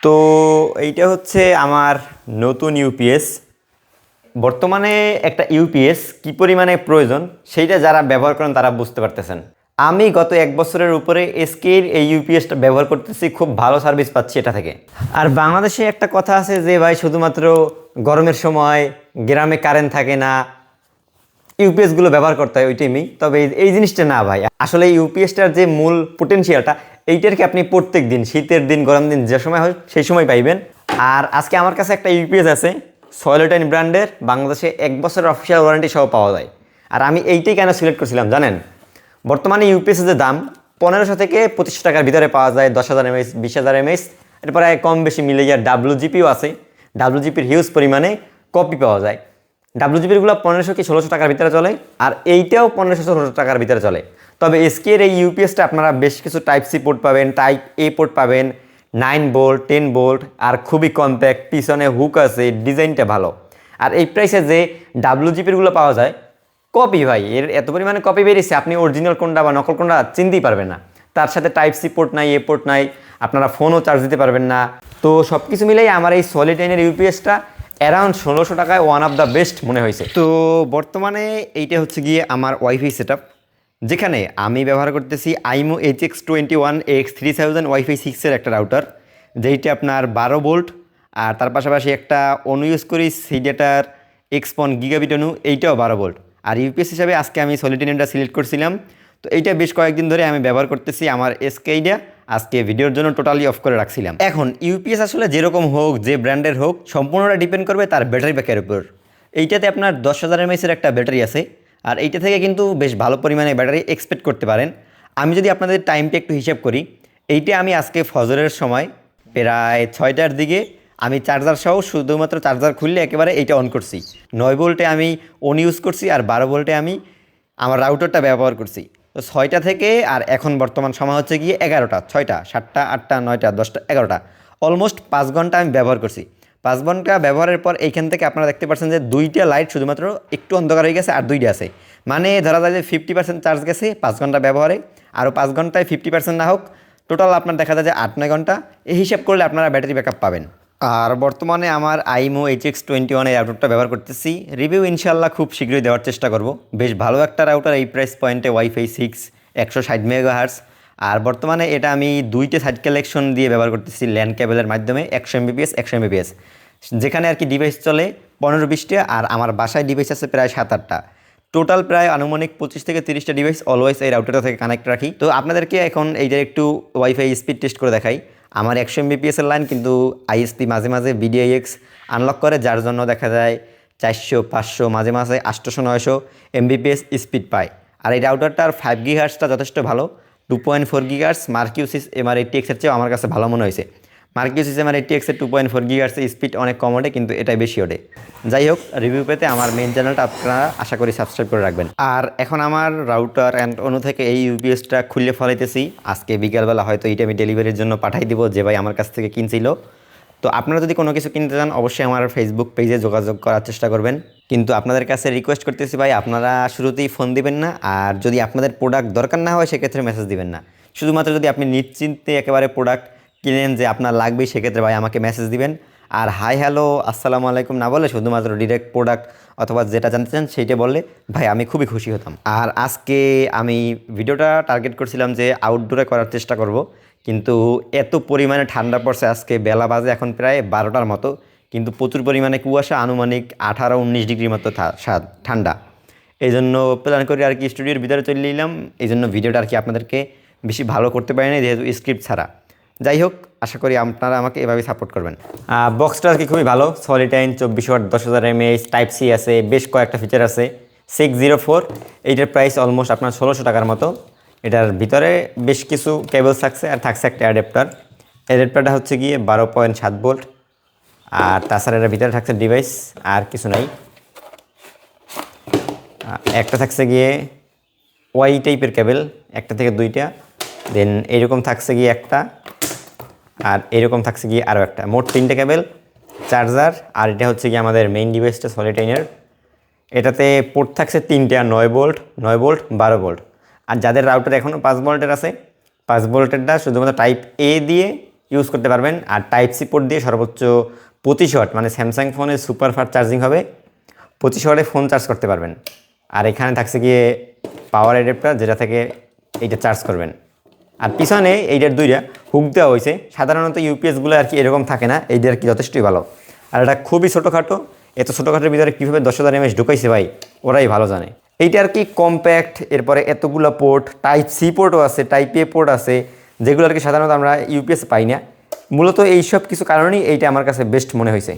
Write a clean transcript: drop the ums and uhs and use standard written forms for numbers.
তো এইটা হচ্ছে আমার নতুন ইউপিএস। বর্তমানে একটা ইউপিএস কি পরিমাণে প্রয়োজন সেইটা যারা ব্যবহার করেন তারা বুঝতে পারতেছেন। আমি গত 1 বছরের উপরে এসকের এই ইউপিএসটা ব্যবহার করতেছি, খুব ভালো সার্ভিস পাচ্ছি এটা থেকে। আর বাংলাদেশে একটা কথা আছে যে ভাই শুধুমাত্র গরমের সময় গ্রামে কারেন্ট থাকে না, ইউপিএসগুলো ব্যবহার করতে হয় ওই টাইমেই। তবে এই জিনিসটা না ভাই, আসলে ইউপিএসটার যে মূল পোটেনশিয়ালটা এইটারকে আপনি প্রত্যেক দিন, শীতের দিন গরম দিন যে সময় হয় সেই সময় পাইবেন। আর আজকে আমার কাছে একটা ইউপিএস আছে সলিটাইন ব্র্যান্ডের, বাংলাদেশে 1 বছরের অফিসিয়াল ওয়ারেন্টি সহ পাওয়া যায়। আর আমি এইটাই কেন সিলেক্ট করছিলাম জানেন? বর্তমানে ইউপিএসের যে দাম 1500 থেকে 2500 টাকার ভিতরে পাওয়া যায়, 10,000 এমএস, 20,000 এমএস, এরপরে কম বেশি মিলে যার ডাব্লুজিপিও আছে। ডাব্লুজিপির হিউজ পরিমাণে কপি পাওয়া যায়। ডাব্লুজিপিরগুলো 1500 কি 1600 টাকার ভিতরে চলে, আর এইটাও 1500-1600 টাকার ভিতরে চলে। তবে এসকের এই ইউপিএসটা আপনারা বেশ কিছু টাইপ সি পোর্ট পাবেন, টাইপ এ পোর্ট পাবেন, 9 ভোল্ট, 10 ভোল্ট, আর খুবই কম্প্যাক্ট, পিছনে হুক আছে, ডিজাইনটা ভালো। আর এই প্রাইসে যে ডাব্লুজিপিরগুলো পাওয়া যায় কপি, ভাই এর এত পরিমাণে কপি বেরিয়েছে আপনি অরিজিনাল কোনটা বা নকল কোনটা চিনতেই পারবেন না। তার সাথে টাইপ সি পোর্ট নাই, এ পোর্ট নাই, আপনারা ফোনও চার্জ দিতে পারবেন না। তো সব কিছু মিলেই আমার এই সলিটাইনের ইউপিএসটা অ্যারাউন্ড 1600 টাকায় ওয়ান অফ দ্য বেস্ট মনে হয়েছে। তো বর্তমানে এইটা হচ্ছে গিয়ে আমার ওয়াইফাই সেট আপ, যেখানে আমি ব্যবহার করতেছি আইমো HX21AX3000 ওয়াইফাই 6-এর একটা রাউটার, যেইটা আপনার 12 ভোল্ট। আর তার পাশাপাশি একটা অনু ইউজ করি সিডেটার এক্সপন গিগাবিট অনু, এইটাও 12 ভোল্ট। আর ইউপিএস হিসাবে আজকে আমি সলিটাইনটা সিলেক্ট করছিলাম। তো এইটা বেশ কয়েকদিন ধরে আমি ব্যবহার করতেছি আমার এসকেইডা, আজকে ভিডিওর জন্য টোটালি অফ করে রাখছিলাম। এখন ইউপিএস আসলে যেরকম হোক, যে ব্র্যান্ডের হোক, সম্পূর্ণটা ডিপেন্ড করবে তার ব্যাটারি ব্যাকের উপর। এইটাতে আপনার 10,000 এমএসের একটা ব্যাটারি আছে, আর এইটা থেকে কিন্তু বেশ ভালো পরিমাণে ব্যাটারি এক্সপেক্ট করতে পারেন। আমি যদি আপনাদের টাইমটা একটু হিসাব করি, এইটা আমি আজকে ফজরের সময় প্রায় 6টার দিকে আমি চার্জার সহ শুধুমাত্র চার্জার খুললে একেবারে এইটা অন করছি। 9 ভোল্টে আমি অন ইউজ করছি, আর 12 ভোল্টে আমি আমার রাউটারটা ব্যবহার করছি। তো 6টা থেকে আর এখন বর্তমান সময় হচ্ছে গিয়ে 11টা, 6টা, 7টা, 8টা, 9টা, 10টা, 11টা, অলমোস্ট 5 ঘন্টা আমি ব্যবহার করছি। 5 ঘন্টা ব্যবহারের পর এইখান থেকে আপনারা দেখতে পাচ্ছেন যে 2টা লাইট শুধুমাত্র একটু অন্ধকার হয়ে গেছে, আর 2টা আছে। মানে ধরা যায় যে 50% চার্জ গেছে 5 ঘন্টা ব্যবহারে, আরও 5 ঘন্টায় 50% না হোক, টোটাল আপনার দেখা যায় যে 8-9 ঘন্টা। এই হিসাব করলে আপনারা ব্যাটারি ব্যাকআপ পাবেন। আর বর্তমানে আমার আইমো HX21 এই রাউটারটা ব্যবহার করতেছি। রিভিউ ইনশাল্লাহ খুব শীঘ্রই দেওয়ার চেষ্টা করব। বেশ ভালো একটা রাউটার এই প্রাইস পয়েন্টে, ওয়াইফাই 6, 160 মেগাহার্টজ। আর বর্তমানে এটা আমি 2টে সাইড কালেকশন দিয়ে ব্যবহার করতেছি ল্যান্ড কেবলের মাধ্যমে, 100 Mbps, 100 Mbps, যেখানে আর কি ডিভাইস চলে 15-20টা, আর আমার বাসায় ডিভাইস আছে প্রায় 7-8টা। টোটাল প্রায় আনুমানিক 25 থেকে 30টা ডিভাইস অলওয়েজ এই রাউটারটা থেকে কানেক্ট রাখি। তো আপনাদেরকে এখন এইটার একটু ওয়াইফাই স্পিড টেস্ট করে দেখাই। আমার 100 Mbps এর লাইন, কিন্তু আইএসপি মাঝে মাঝে VDIX আনলক করে, যার জন্য দেখা যায় 400, 500, মাঝে মাঝে 800, 900 Mbps স্পিড পায়। আর এই রাউটারটার 5 GHz যথেষ্ট ভালো, 2.4 GHz মার্কিউসিস MR80X এর চেয়েও আমার কাছে ভালো মনে হয়েছে। মার্কিউসিস MR80X এর 2.4 GHz স্পিড অনেক কম ওঠে, কিন্তু এটাই বেশি ওঠে। যাই হোক, রিভিউ পেতে আমার মেইন চ্যানেলটা আপনারা আশা করি সাবস্ক্রাইব করে রাখবেন। আর এখন আমার রাউটার অ্যান্ড অনু থেকে এই ইউপিএসটা খুলে ফলাইতেছি। আজকে বিকালবেলা হয়তো এইটা আমি ডেলিভারির জন্য পাঠাই দিব, যে ভাই আমার কাছ থেকে কিনছিল। তো আপনারা যদি কোনো কিছু কিনতে চান অবশ্যই আমার ফেসবুক পেজে যোগাযোগ করার চেষ্টা করবেন। কিন্তু আপনাদের কাছে রিকোয়েস্ট করতেছি ভাই, আপনারা শুরুতেই ফোন দিবেন না, আর যদি আপনাদের প্রোডাক্ট দরকার না হয় সেক্ষেত্রে মেসেজ দিবেন না। শুধুমাত্র যদি আপনি নিশ্চিন্তে একেবারে প্রোডাক্ট কিনেন যে আপনার লাগবেই, সেক্ষেত্রে ভাই আমাকে মেসেজ দিবেন। আর হাই হ্যালো আসসালামু আলাইকুম না বলে শুধুমাত্র ডিরেক্ট প্রোডাক্ট অথবা যেটা জানতে চান সেইটা বললে ভাই আমি খুবই খুশি হতাম। আর আজকে আমি ভিডিওটা টার্গেট করছিলাম যে আউটডোরে করার চেষ্টা করব, কিন্তু এত পরিমাণে ঠান্ডা পড়ছে, আজকে বেলা বাজে এখন প্রায় 12টার মতো, কিন্তু প্রচুর পরিমাণে কুয়াশা, আনুমানিক 18-19 ডিগ্রির মতো ঠান্ডা। এই জন্য প্ল্যান করি আর কি স্টুডিওর ভিতরে চলে এলাম। এই জন্য ভিডিওটা আর কি আপনাদেরকে বেশি ভালো করতে পারিনি, যেহেতু স্ক্রিপ্ট ছাড়া। যাই হোক, আশা করি আপনারা আমাকে এভাবেই সাপোর্ট করবেন। বক্সটা আর কি খুবই ভালো, সলিটাইন 24 ওয়াট, 10,000 mAh, টাইপ সি আছে, বেশ কয়েকটা ফিচার আছে। 604, এইটার প্রাইস অলমোস্ট আপনার 1600 টাকার মতো। এটার ভিতরে বেশ কিছু কেবলস থাকছে, আর থাকছে একটা অ্যাডাপ্টার। অ্যাডাপ্টারটা হচ্ছে গিয়ে 12.7 ভোল্ট। আর তাছাড়া এটার ভিতরে থাকছে ডিভাইস, আর কিছু নাই। একটা থাকছে গিয়ে ওয়াই টাইপের কেবল, একটা থেকে 2টা, দেন এইরকম থাকছে গিয়ে একটা, আর এরকম থাকছে গিয়ে আরও একটা, মোট 3টে কেবল, চার্জার। আর এটা হচ্ছে গিয়ে আমাদের মেইন ডিভাইসটা সলিটাইনের। এটাতে পোর্ট থাকছে 3টে, 9 ভোল্ট, 9 ভোল্ট, 12 ভোল্ট। আর যাদের রাউটার এখনও 5 ভোল্টের আছে, 5 ভোল্টেরটা শুধুমাত্র টাইপ এ দিয়ে ইউজ করতে পারবেন। আর টাইপ সি পোর্ট দিয়ে সর্বোচ্চ 25 ওয়াট, মানে স্যামসাং ফোনের সুপার ফাস্ট চার্জিং হবে, 25 ওয়াটে ফোন চার্জ করতে পারবেন। আর এখানে থাকছে গিয়ে পাওয়ার অ্যাডাপ্টার, যেটা থেকে এইটা চার্জ করবেন। আর পিছনে এইটার দুইটা হুক দেওয়া হয়েছে। সাধারণত ইউপিএসগুলো আর কি এরকম থাকে না, এইটা আর কি যথেষ্টই ভালো। আর এটা খুবই ছোটোখাটো, এত ছোটোখাটোর ভিতরে কীভাবে 10,000 mAh ঢুকাইছে ভাই, ওরাই ভালো জানে। এইটা আর কি কম্প্যাক্ট, এরপরে এতগুলো পোর্ট, টাইপ সি পোর্টও আছে, টাইপ এ পোর্ট আছে, যেগুলো আর কি সাধারণত আমরা ইউপিএস পাই না। মূলত এইসব কিছু কারণেই এইটা আমার কাছে বেস্ট মনে হয়েছে।